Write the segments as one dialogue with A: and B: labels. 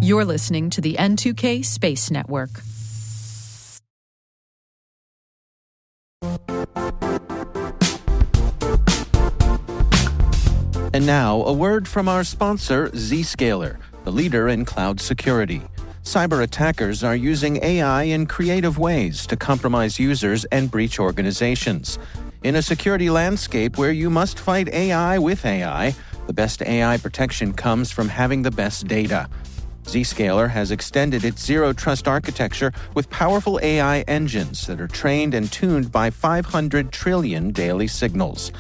A: You're listening to the N2K Space Network.
B: And now, a word from our sponsor, Zscaler, the leader in cloud security. Cyber attackers are using AI in creative ways to compromise users and breach organizations. In a security landscape where you must fight AI with AI, the best AI protection comes from having the best data. Zscaler has extended its zero-trust architecture with powerful AI engines that are trained and tuned by 500 trillion daily signals.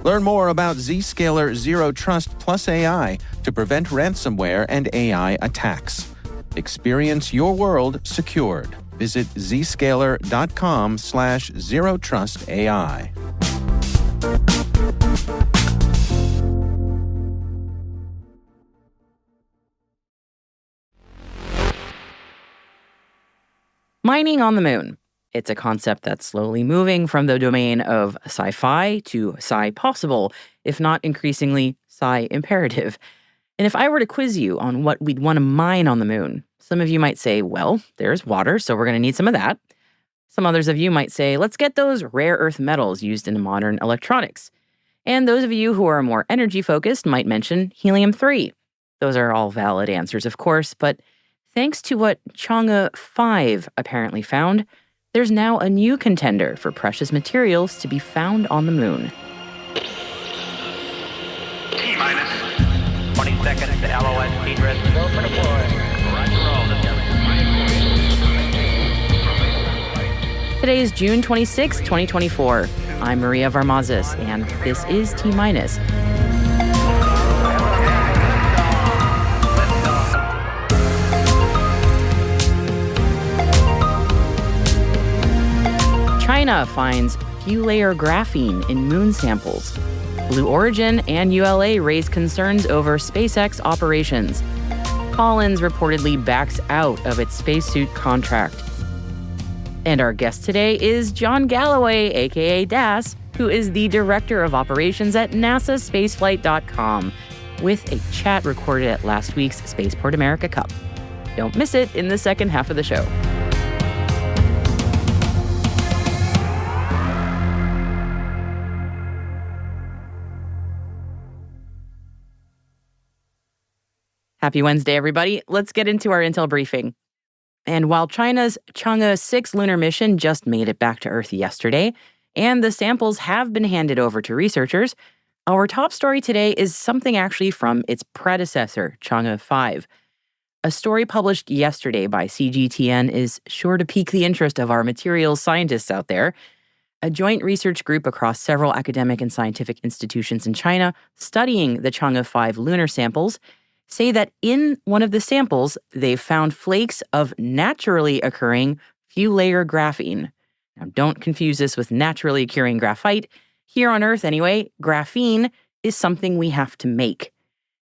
B: Learn more about Zscaler Zero Trust Plus AI to prevent ransomware and AI attacks. Experience your world secured. Visit zscaler.com/zerotrustai.
C: Mining on the moon. It's a concept that's slowly moving from the domain of sci-fi to sci-possible, if not increasingly sci-imperative. And if I were to quiz you on what we'd want to mine on the moon, some of you might say, well, there's water, so we're going to need some of that. Some others of you might say, let's get those rare earth metals used in modern electronics. And those of you who are more energy-focused might mention helium-3. Those are all valid answers, of course, but thanks to what Chang'e 5 apparently found, there's now a new contender for precious materials to be found on the moon.
D: T-minus 20 seconds to LOS egress. Go for deploy. Roger roll.
C: Today is June 26, 2024. I'm Maria Varmazes, and this is T-minus. China finds few-layer graphene in moon samples. Blue Origin and ULA raise concerns over SpaceX operations. Collins reportedly backs out of its spacesuit contract. And our guest today is John Galloway, aka DAS, who is the Director of Operations at NASA Spaceflight.com, with a chat recorded at last week's Spaceport America Cup. Don't miss it in the second half of the show. Happy Wednesday, everybody. Let's get into our intel briefing. And while China's Chang'e 6 lunar mission just made it back to Earth yesterday, and the samples have been handed over to researchers, our top story today is something actually from its predecessor, Chang'e 5. A story published yesterday by CGTN is sure to pique the interest of our materials scientists out there. A joint research group across several academic and scientific institutions in China studying the Chang'e 5 lunar samples say that in one of the samples, they've found flakes of naturally occurring few-layer graphene. Now, don't confuse this with naturally occurring graphite. Here on Earth, anyway, graphene is something we have to make.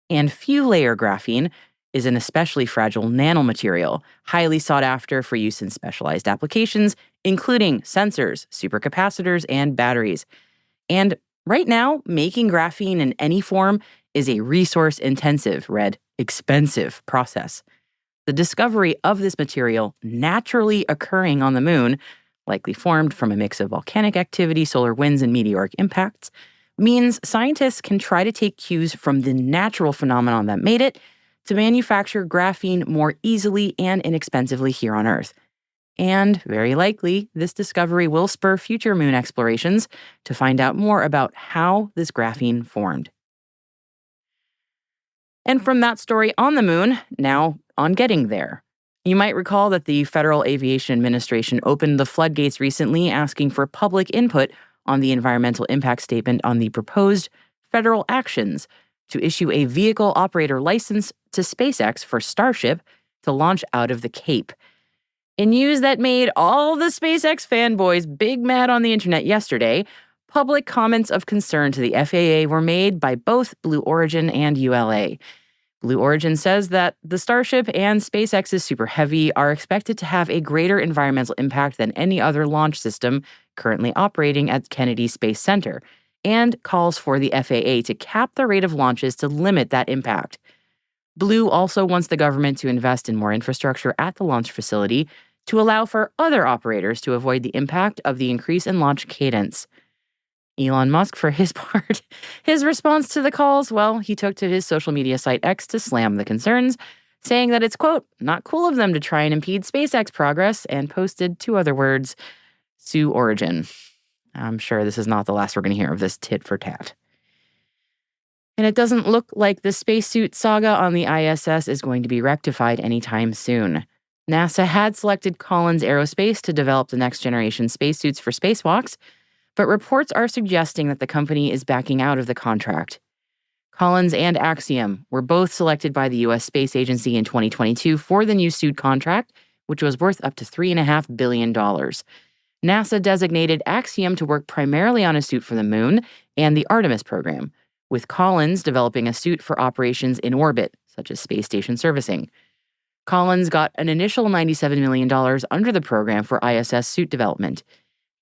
C: And few-layer graphene is an especially fragile nanomaterial, highly sought after for use in specialized applications, including sensors, supercapacitors, and batteries. And right now, making graphene in any form is a resource-intensive, expensive process. The discovery of this material naturally occurring on the moon, likely formed from a mix of volcanic activity, solar winds, and meteoric impacts, means scientists can try to take cues from the natural phenomenon that made it to manufacture graphene more easily and inexpensively here on Earth. And very likely, this discovery will spur future moon explorations to find out more about how this graphene formed. And from that story on the moon, now on getting there. You might recall that the Federal Aviation Administration opened the floodgates recently asking for public input on the environmental impact statement on the proposed federal actions to issue a vehicle operator license to SpaceX for Starship to launch out of the Cape. In news that made all the SpaceX fanboys big mad on the internet yesterday, public comments of concern to the FAA were made by both Blue Origin and ULA. Blue Origin says that the Starship and SpaceX's Super Heavy are expected to have a greater environmental impact than any other launch system currently operating at Kennedy Space Center, and calls for the FAA to cap the rate of launches to limit that impact. Blue also wants the government to invest in more infrastructure at the launch facility to allow for other operators to avoid the impact of the increase in launch cadence. Elon Musk, for his part, his response to the calls, well, he took to his social media site X to slam the concerns, saying that it's, quote, not cool of them to try and impede SpaceX progress, and posted 2 other words, sue Origin. I'm sure this is not the last we're going to hear of this tit for tat. And it doesn't look like the spacesuit saga on the ISS is going to be rectified anytime soon. NASA had selected Collins Aerospace to develop the next generation spacesuits for spacewalks, but reports are suggesting that the company is backing out of the contract. Collins and Axiom were both selected by the U.S. Space Agency in 2022 for the new suit contract, which was worth up to $3.5 billion. NASA designated Axiom to work primarily on a suit for the moon and the Artemis program, with Collins developing a suit for operations in orbit, such as space station servicing. Collins got an initial $97 million under the program for ISS suit development.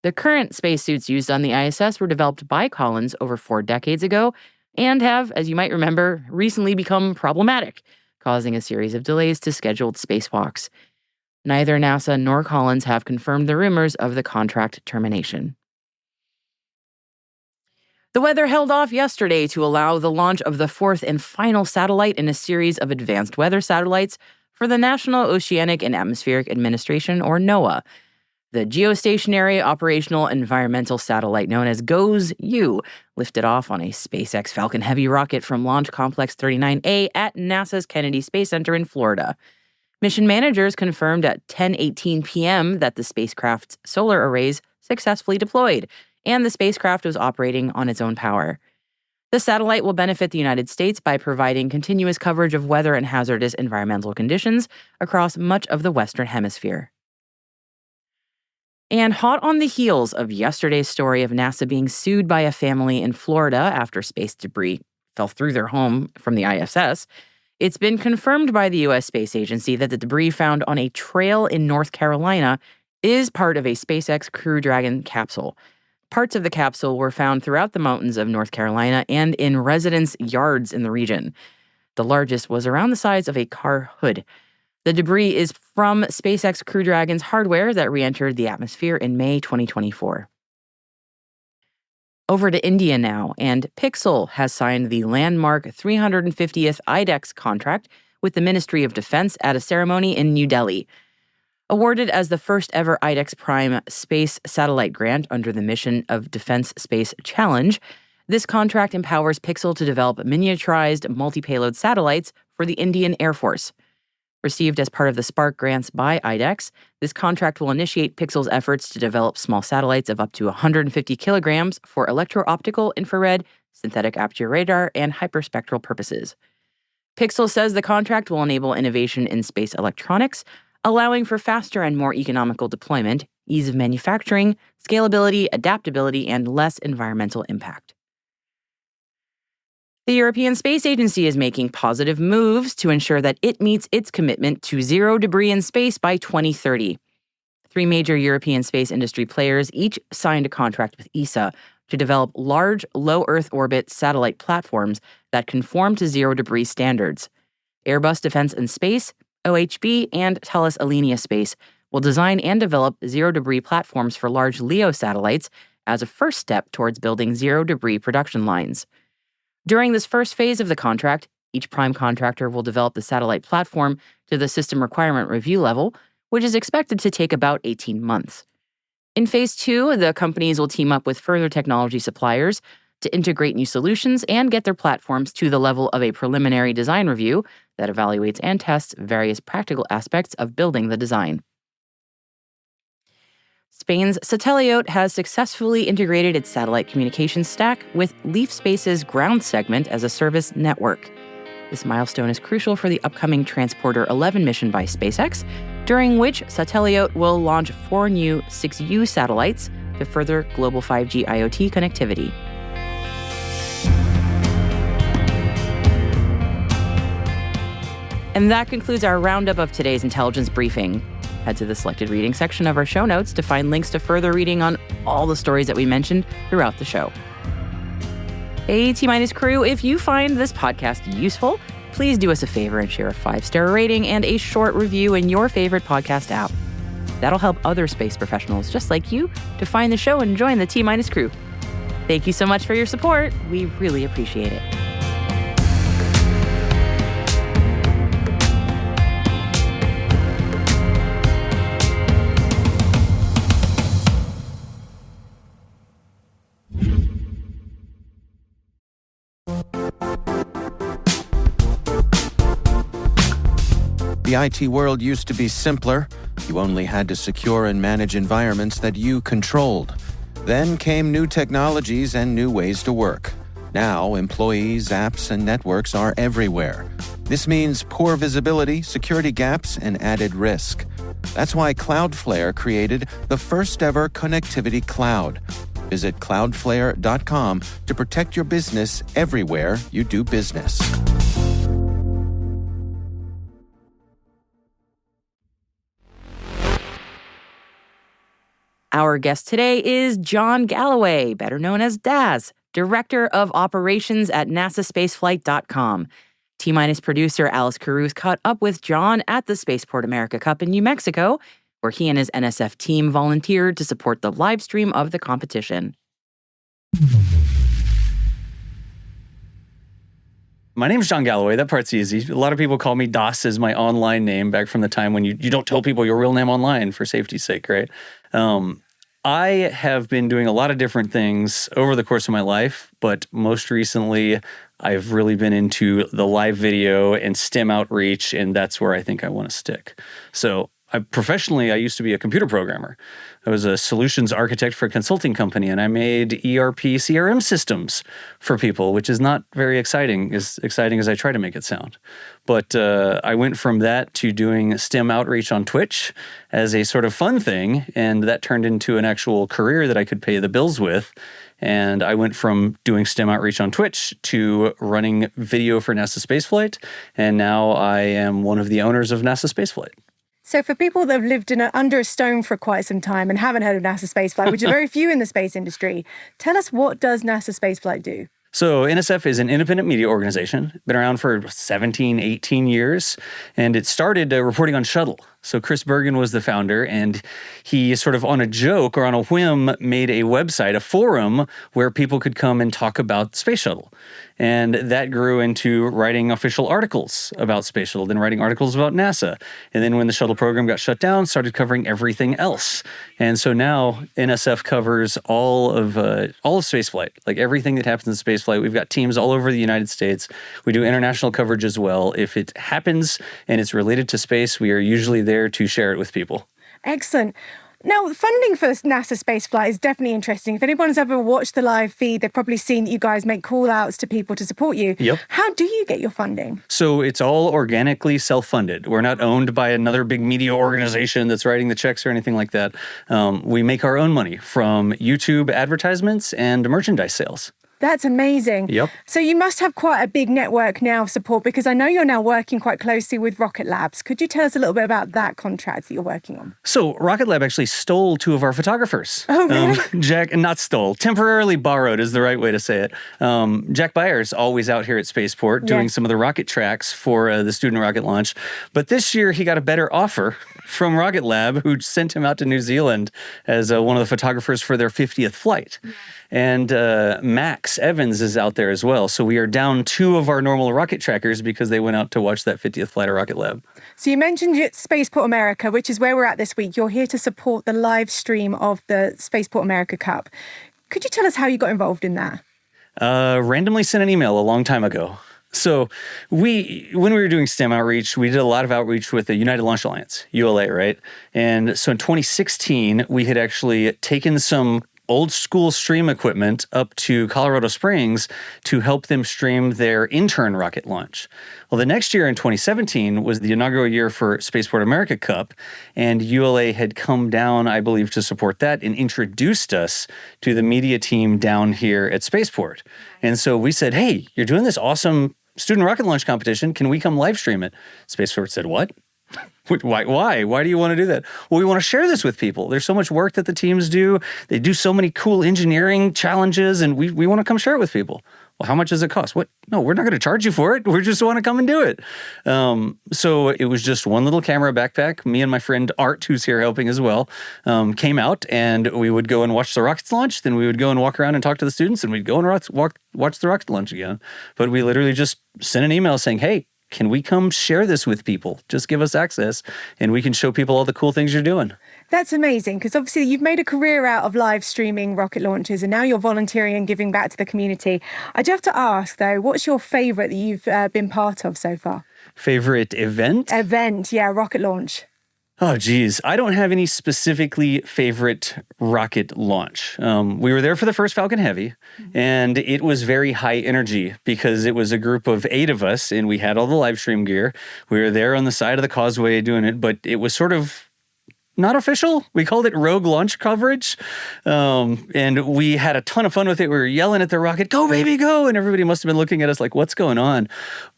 C: The current spacesuits used on the ISS were developed by Collins over 4 decades ago and have, as you might remember, recently become problematic, causing a series of delays to scheduled spacewalks. Neither NASA nor Collins have confirmed the rumors of the contract termination. The weather held off yesterday to allow the launch of the 4th and final satellite in a series of advanced weather satellites for the National Oceanic and Atmospheric Administration, or NOAA. The Geostationary Operational Environmental Satellite known as GOES-U lifted off on a SpaceX Falcon Heavy rocket from Launch Complex 39A at NASA's Kennedy Space Center in Florida. Mission managers confirmed at 10:18 p.m. that the spacecraft's solar arrays successfully deployed, and the spacecraft was operating on its own power. The satellite will benefit the United States by providing continuous coverage of weather and hazardous environmental conditions across much of the Western Hemisphere. And hot on the heels of yesterday's story of NASA being sued by a family in Florida after space debris fell through their home from the ISS, it's been confirmed by the U.S. Space Agency that the debris found on a trail in North Carolina is part of a SpaceX Crew Dragon capsule. Parts of the capsule were found throughout the mountains of North Carolina and in residence yards in the region. The largest was around the size of a car hood. The debris is from SpaceX Crew Dragon's hardware that re-entered the atmosphere in May 2024. Over to India now, and Pixel has signed the landmark 350th IDEX contract with the Ministry of Defense at a ceremony in New Delhi. Awarded as the first ever IDEX Prime space satellite grant under the Mission of Defense Space Challenge, this contract empowers Pixel to develop miniaturized multi-payload satellites for the Indian Air Force. Received as part of the Spark grants by IDEX, this contract will initiate Pixel's efforts to develop small satellites of up to 150 kilograms for electro-optical, infrared, synthetic aperture radar, and hyperspectral purposes. Pixel says the contract will enable innovation in space electronics, allowing for faster and more economical deployment, ease of manufacturing, scalability, adaptability, and less environmental impact. The European Space Agency is making positive moves to ensure that it meets its commitment to zero debris in space by 2030. 3 major European space industry players each signed a contract with ESA to develop large, low Earth orbit satellite platforms that conform to zero debris standards. Airbus Defence and Space, OHB, and Thales Alenia Space will design and develop zero debris platforms for large LEO satellites as a first step towards building zero debris production lines. During this first phase of the contract, each prime contractor will develop the satellite platform to the system requirement review level, which is expected to take about 18 months. In phase 2, the companies will team up with further technology suppliers to integrate new solutions and get their platforms to the level of a preliminary design review that evaluates and tests various practical aspects of building the design. Spain's Satellite has successfully integrated its satellite communications stack with Leaf Space's ground segment as a service network. This milestone is crucial for the upcoming Transporter 11 mission by SpaceX, during which Satellite will launch 4 new 6U satellites to further global 5G IoT connectivity. And that concludes our roundup of today's intelligence briefing. Head to the selected reading section of our show notes to find links to further reading on all the stories that we mentioned throughout the show. Hey, T-Minus crew, if you find this podcast useful, please do us a favor and share a 5-star rating and a short review in your favorite podcast app. That'll help other space professionals just like you to find the show and join the T-Minus crew. Thank you so much for your support. We really appreciate it.
B: The IT world used to be simpler. You only had to secure and manage environments that you controlled. Then came new technologies and new ways to work. Now, employees, apps, and networks are everywhere. This means poor visibility, security gaps, and added risk. That's why Cloudflare created the first-ever connectivity cloud. Visit cloudflare.com to protect your business everywhere you do business.
C: Our guest today is John Galloway, better known as Daz, Director of Operations at NASASpaceflight.com. T-Minus producer Alice Carruth caught up with John at the Spaceport America Cup in New Mexico, where he and his NSF team volunteered to support the live stream of the competition.
E: My name's John Galloway. That part's easy. A lot of people call me DOS as my online name back from the time when you don't tell people your real name online for safety's sake, right? I have been doing a lot of different things over the course of my life, but most recently, I've really been into the live video and STEM outreach, and that's where I think I want to stick. So professionally, I used to be a computer programmer. I was a solutions architect for a consulting company, and I made ERP CRM systems for people, which is not very exciting as I try to make it sound. But I went from that to doing STEM outreach on Twitch as a sort of fun thing, and that turned into an actual career that I could pay the bills with. And I went from doing STEM outreach on Twitch to running video for NASA Spaceflight, and now I am one of the owners of NASA Spaceflight.
F: So for people that have lived under a stone for quite some time and haven't heard of NASA Spaceflight, which are very few in the space industry, tell us, what does NASA Spaceflight do?
E: So NSF is an independent media organization, been around for 17, 18 years, and it started reporting on shuttle. So Chris Bergen was the founder, and he sort of on a joke or on a whim made a website, a forum, where people could come and talk about Space Shuttle. And that grew into writing official articles about Space Shuttle, then writing articles about NASA. And then when the shuttle program got shut down, started covering everything else. And so now NSF covers all of spaceflight, like everything that happens in spaceflight. We've got teams all over the United States. We do international coverage as well. If it happens and it's related to space, we are usually there to share it with people.
F: Excellent. Now, funding for NASA Spaceflight is definitely interesting. If anyone's ever watched the live feed, they've probably seen that you guys make call-outs to people to support you.
E: Yep.
F: How do you get your funding?
E: So it's all organically self-funded. We're not owned by another big media organization that's writing the checks or anything like that. We make our own money from YouTube advertisements and merchandise sales.
F: That's amazing.
E: Yep.
F: So you must have quite a big network now of support, because I know you're now working quite closely with Rocket Labs. Could you tell us a little bit about that contract that you're working on?
E: So Rocket Lab actually stole 2 of our photographers.
F: Oh, really?
E: Not stole, temporarily borrowed is the right way to say it. Jack Byers, always out here at Spaceport doing some of the rocket tracks for the student rocket launch. But this year he got a better offer from Rocket Lab, who sent him out to New Zealand as one of the photographers for their 50th flight. And Max Evans is out there as well. So we are down 2 of our normal rocket trackers because they went out to watch that 50th flight of Rocket Lab.
F: So you mentioned Spaceport America, which is where we're at this week. You're here to support the live stream of the Spaceport America Cup. Could you tell us how you got involved in that?
E: Randomly sent an email a long time ago. So when we were doing STEM outreach, we did a lot of outreach with the United Launch Alliance, ULA, right? And so in 2016, we had actually taken some old school stream equipment up to Colorado Springs to help them stream their intern rocket launch. Well, the next year in 2017 was the inaugural year for Spaceport America Cup, and ULA had come down, I believe, to support that and introduced us to the media team down here at Spaceport. And so we said, hey, you're doing this awesome student rocket launch competition. Can we come live stream it? Spaceport said, what? Why? Why do you want to do that? Well, we want to share this with people. There's so much work that the teams do. They do so many cool engineering challenges, and we want to come share it with people. Well, how much does it cost? What? No, we're not going to charge you for it. We just want to come and do it. So it was just one little camera backpack. Me and my friend Art, who's here helping as well, came out, and we would go and watch the rockets launch. Then we would go and walk around and talk to the students, and we'd go and watch the rocket launch again. But we literally just sent an email saying, hey, can we come share this with people? Just give us access, and we can show people all the cool things you're doing.
F: That's amazing, because obviously you've made a career out of live streaming rocket launches, and now you're volunteering and giving back to the community. I do have to ask, though, what's your favourite that you've been part of so far?
E: Favorite event?
F: Yeah, rocket launch.
E: Oh, geez. I don't have any specifically favorite rocket launch. We were there for the first Falcon Heavy, and it was very high energy because it was a group of 8 of us, and we had all the live stream gear. We were there on the side of the causeway doing it, but it was sort of not official. We called it rogue launch coverage. And we had a ton of fun with it. We were yelling at the rocket, go baby, go. And everybody must have been looking at us like, what's going on?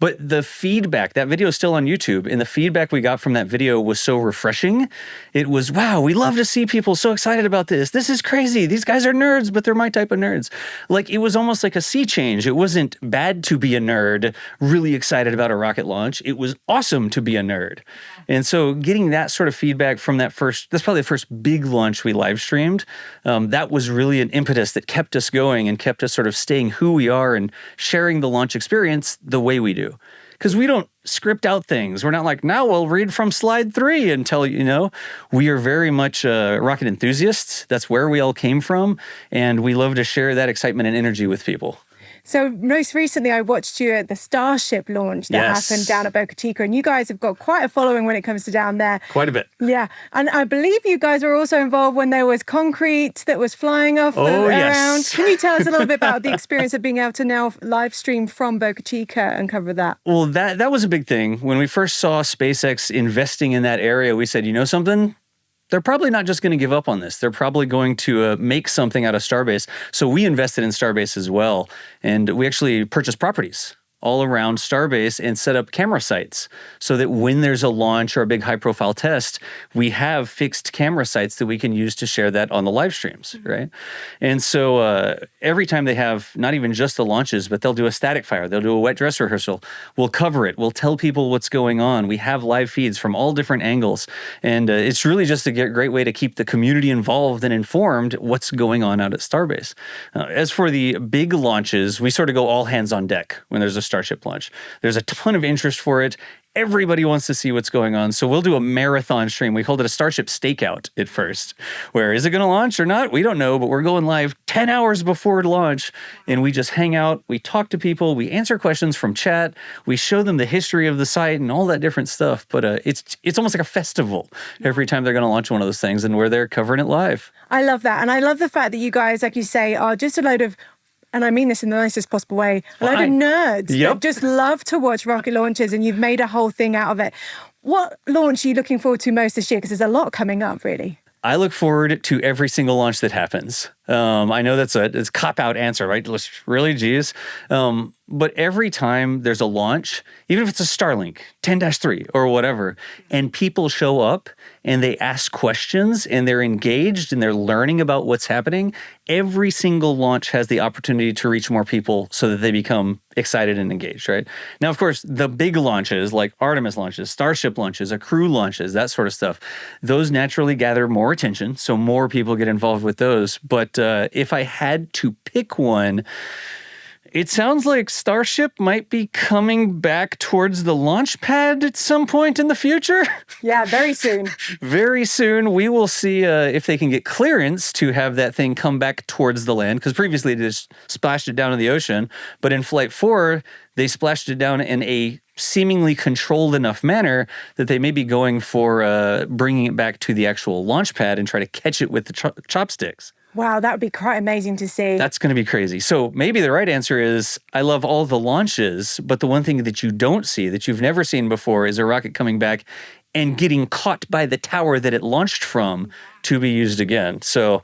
E: But the feedback, that video is still on YouTube. And the feedback we got from that video was so refreshing. It was, wow, we love to see people so excited about this. This is crazy. These guys are nerds, but they're my type of nerds. Like, it was almost like a sea change. It wasn't bad to be a nerd, really excited about a rocket launch. It was awesome to be a nerd. And so getting that sort of feedback from that's probably the first big launch we live streamed. That was really an impetus that kept us going and kept us sort of staying who we are and sharing the launch experience the way we do. Because we don't script out things. We're not like, now we'll read from slide 3 and tell you, we are very much rocket enthusiasts. That's where we all came from. And we love to share that excitement and energy with people.
F: So most recently, I watched you at the Starship launch that happened down at Boca Chica, and you guys have got quite a following when it comes to down there.
E: Quite a bit.
F: Yeah, and I believe you guys were also involved when there was concrete that was flying off around.
E: Yes.
F: Can you tell us a little bit about the experience of being able to now live stream from Boca Chica and cover that?
E: Well, that was a big thing. When we first saw SpaceX investing in that area, we said, you know something? They're probably not just going to give up on this. They're probably going to make something out of Starbase. So we invested in Starbase as well. And we actually purchased properties all around Starbase and set up camera sites so that when there's a launch or a big high-profile test, we have fixed camera sites that we can use to share that on the live streams, right? And so every time they have not even just the launches, but they'll do a static fire, they'll do a wet dress rehearsal, we'll cover it, we'll tell people what's going on. We have live feeds from all different angles, and it's really just a great way to keep the community involved and informed what's going on out at Starbase. As for the big launches, we sort of go all hands on deck when there's a Starship launch. There's a ton of interest for it. Everybody wants to see what's going on. So we'll do a marathon stream. We called it a Starship stakeout at first, where is it going to launch or not? We don't know, but we're going live 10 hours before launch, and we just hang out. We talk to people. We answer questions from chat. We show them the history of the site and all that different stuff. But it's almost like a festival every time they're going to launch one of those things, and we're there covering it live.
F: I love that. And I love the fact that you guys, like you say, are just a load of, and I mean this in the nicest possible way, a load of nerds that just love to watch rocket launches, and you've made a whole thing out of it. What launch are you looking forward to most this year? Because there's a lot coming up, really.
E: I look forward to every single launch that happens. I know that's a cop-out answer, right? Really, geez. But every time there's a launch, even if it's a Starlink, 10-3 or whatever, and people show up and they ask questions and they're engaged and they're learning about what's happening, every single launch has the opportunity to reach more people so that they become excited and engaged, right? Now, of course, the big launches like Artemis launches, Starship launches, Crew launches, that sort of stuff, those naturally gather more attention, so more people get involved with those. But if I had to pick one, it sounds like Starship might be coming back towards the launch pad at some point in the future.
F: Yeah, very soon.
E: Very soon. We will see if they can get clearance to have that thing come back towards the land, because previously they just splashed it down in the ocean. But in Flight 4, they splashed it down in a seemingly controlled enough manner that they may be going for bringing it back to the actual launch pad and try to catch it with the chopsticks.
F: Wow, that would be quite amazing to see.
E: That's going to be crazy. So maybe the right answer is, I love all the launches, but the one thing that you don't see, that you've never seen before, is a rocket coming back and getting caught by the tower that it launched from to be used again. So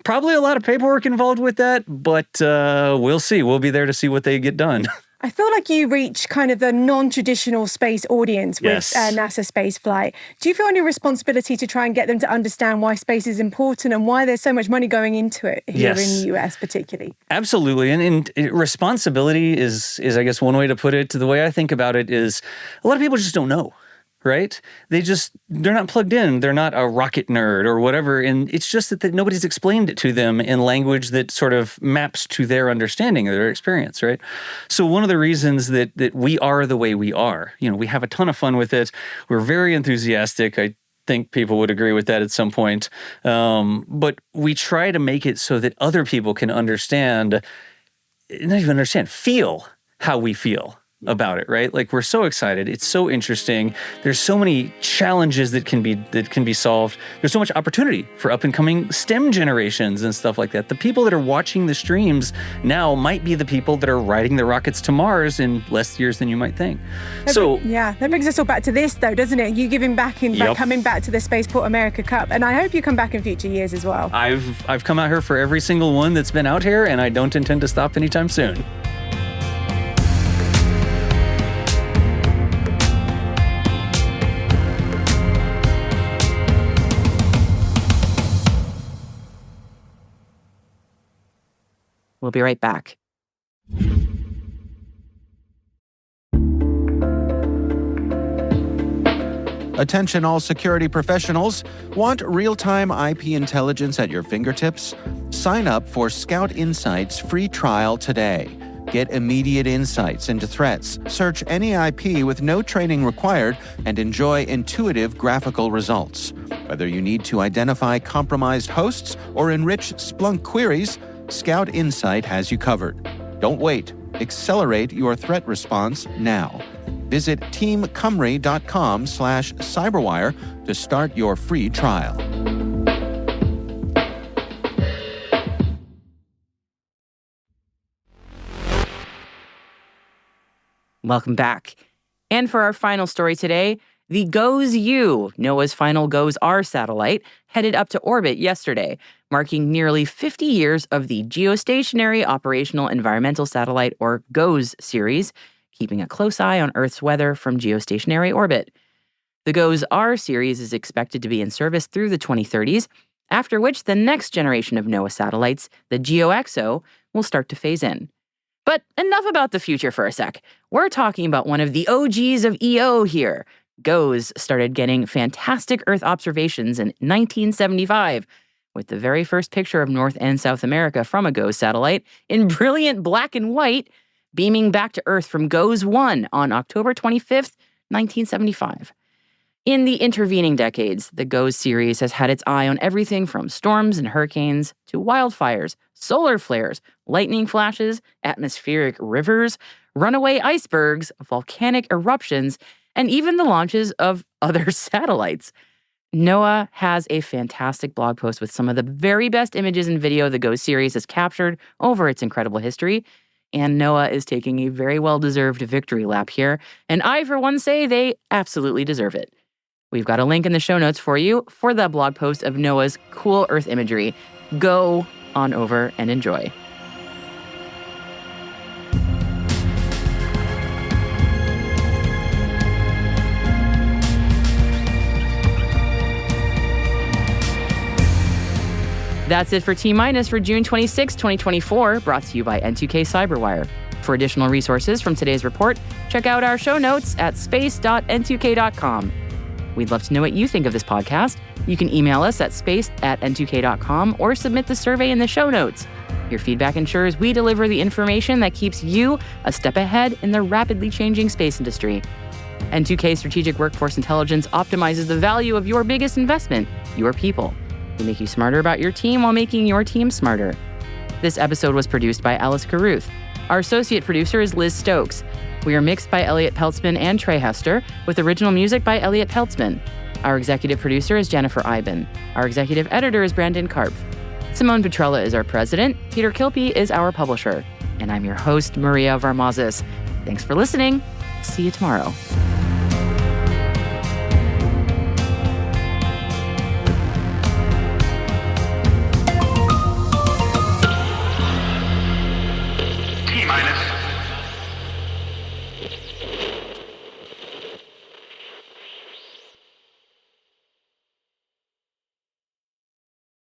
E: probably a lot of paperwork involved with that, but we'll see. We'll be there to see what they get done.
F: I feel like you reach kind of the non-traditional space audience with
E: Yes.
F: NASA spaceflight. Do you feel any responsibility to try and get them to understand why space is important and why there's so much money going into it here
E: Yes.
F: in the US particularly?
E: Absolutely. And responsibility is, I guess, one way to put it. The way I think about it is a lot of people just don't know. Right? They're not plugged in. They're not a rocket nerd or whatever. And it's just that nobody's explained it to them in language that sort of maps to their understanding or their experience, right? So one of the reasons that we are the way we are, we have a ton of fun with it. We're very enthusiastic. I think people would agree with that at some point. But we try to make it so that other people can feel how we feel about it, right? Like, we're so excited. It's so interesting. There's so many challenges that can be solved. There's so much opportunity for up and coming STEM generations and stuff like that. The people that are watching the streams now might be the people that are riding the rockets to Mars in less years than you might think.
F: That brings us all back to this, though, doesn't it? You giving back coming back to the Spaceport America Cup, and I hope you come back in future years as well.
E: I've come out here for every single one that's been out here, and I don't intend to stop anytime soon.
C: We'll be right back.
B: Attention all security professionals. Want real-time IP intelligence at your fingertips? Sign up for Scout Insight's free trial today. Get immediate insights into threats, search any IP with no training required, and enjoy intuitive graphical results. Whether you need to identify compromised hosts or enrich Splunk queries, Scout Insight has you covered. Don't wait. Accelerate your threat response now. Visit teamcumry.com/cyberwire to start your free trial.
C: Welcome back. And for our final story today, the GOES-U, NOAA's final GOES-R satellite, headed up to orbit yesterday, marking nearly 50 years of the Geostationary Operational Environmental Satellite, or GOES series, keeping a close eye on Earth's weather from geostationary orbit. The GOES-R series is expected to be in service through the 2030s, after which the next generation of NOAA satellites, the GeoXO, will start to phase in. But enough about the future for a sec. We're talking about one of the OGs of EO here. GOES started getting fantastic Earth observations in 1975, with the very first picture of North and South America from a GOES satellite in brilliant black and white, beaming back to Earth from GOES-1 on October 25th, 1975. In the intervening decades, the GOES series has had its eye on everything from storms and hurricanes to wildfires, solar flares, lightning flashes, atmospheric rivers, runaway icebergs, volcanic eruptions, and even the launches of other satellites. NOAA has a fantastic blog post with some of the very best images and video the GOES series has captured over its incredible history, and NOAA is taking a very well-deserved victory lap here, and I, for one, say they absolutely deserve it. We've got a link in the show notes for you for the blog post of NOAA's cool Earth imagery. Go on over and enjoy. That's it for T-Minus for June 26, 2024, brought to you by N2K Cyberwire. For additional resources from today's report, check out our show notes at space.n2k.com. We'd love to know what you think of this podcast. You can email us at space@n2k.com or submit the survey in the show notes. Your feedback ensures we deliver the information that keeps you a step ahead in the rapidly changing space industry. N2K Strategic Workforce Intelligence optimizes the value of your biggest investment, your people. We make you smarter about your team while making your team smarter. This episode was produced by Alice Carruth. Our associate producer is Liz Stokes. We are mixed by Elliot Peltzman and Trey Hester, with original music by Elliot Peltzman. Our executive producer is Jennifer Iben. Our executive editor is Brandon Karpf. Simone Petrella is our president. Peter Kilpie is our publisher. And I'm your host, Maria Varmazis. Thanks for listening. See you tomorrow.